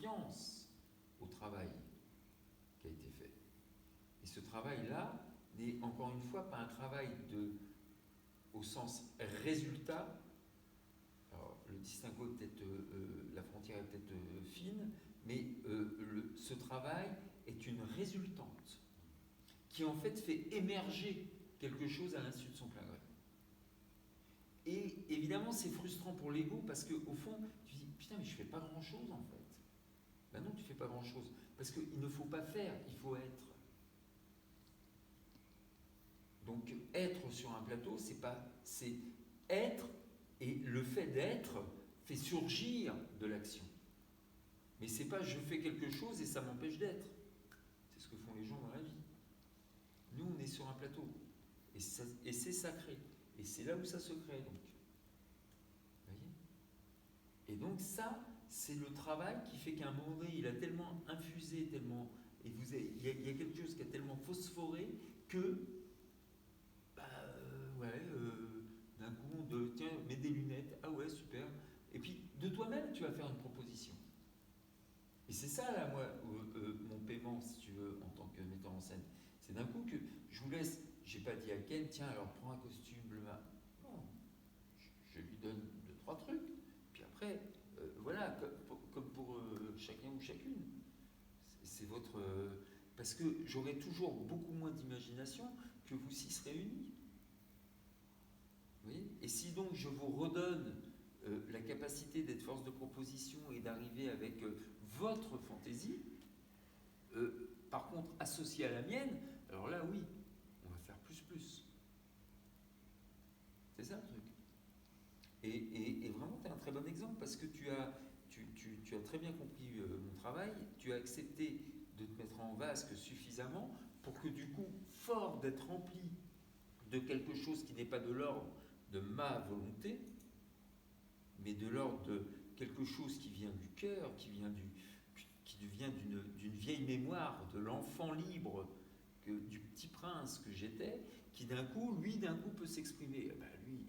confiance au travail qui a été fait. Et ce travail-là n'est encore une fois pas un travail au sens résultat. Alors, le distinguo est peut-être, la frontière est peut-être fine, mais ce travail est une résultante qui en fait émerger quelque chose à l'insu de son plein gré. Et évidemment, c'est frustrant pour l'ego parce qu'au fond, tu dis putain, mais je fais pas grand-chose en fait. Ben non, tu fais pas grand-chose parce qu'il ne faut pas faire, il faut être. Donc être sur un plateau, c'est être, et le fait d'être fait surgir de l'action. Mais c'est pas je fais quelque chose et ça m'empêche d'être. C'est ce que font les gens dans la vie. Nous, on est sur un plateau et c'est sacré. Et c'est là où ça se crée donc. Vous voyez ? Et donc ça, c'est le travail qui fait qu'à un moment donné, il a tellement infusé, tellement, et il y a quelque chose qui a tellement phosphoré que d'un coup, tiens, mets des lunettes, ah ouais, super. Et puis, de toi-même, tu vas faire une proposition. Et c'est ça, là, moi, mon paiement, si tu veux, en tant que metteur en scène. C'est d'un coup que je vous laisse, j'ai pas dit à Ken, tiens, alors prends un costume bleu. Non, je lui donne 2-3 trucs. Puis après, voilà, comme pour chacun ou chacune. C'est votre... parce que j'aurai toujours beaucoup moins d'imagination que vous 6 réunis. Vous voyez ? Et si donc je vous redonne la capacité d'être force de proposition et d'arriver avec votre fantaisie, par contre associée à la mienne, alors là oui, on va faire plus. C'est ça le truc. Et vraiment, tu es un très bon exemple parce que tu as très bien compris mon travail, tu as accepté de te mettre en vasque suffisamment pour que du coup, fort d'être rempli de quelque chose qui n'est pas de l'ordre de ma volonté, mais de l'ordre de quelque chose qui vient du cœur, qui vient d'une vieille mémoire de l'enfant libre, du petit prince que j'étais, qui d'un coup peut s'exprimer. Eh ben, lui,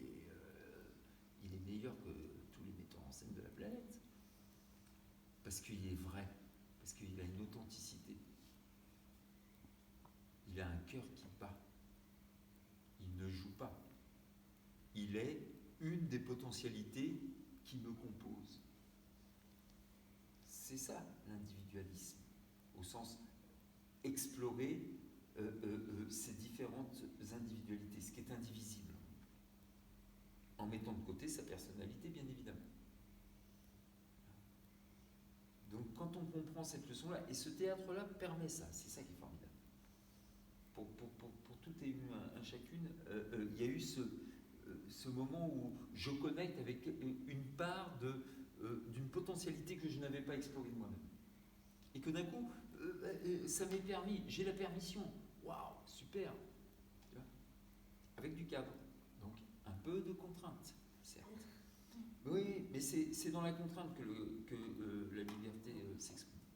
il est meilleur que tous les metteurs en scène de la planète. Parce qu'il est vrai, parce qu'il a une authenticité. Il a un cœur qui bat. Il ne joue pas. Il est une des potentialités qui me composent. C'est ça l'individualisme, au sens explorer ces différentes individualités, ce qui est indivisible, en mettant de côté sa personnalité, bien évidemment. Donc quand on comprend cette leçon-là, et ce théâtre-là permet ça, c'est ça qui est formidable. Pour tout et un chacune, il y a eu ce moment où je connecte avec une part d'une potentialité que je n'avais pas explorée de moi-même. Et que d'un coup, ça m'est permis, j'ai la permission. Waouh, super. Tu vois ? Avec du cadre. Donc, un peu de contrainte, certes. Oui, mais c'est dans la contrainte que la liberté s'exprime.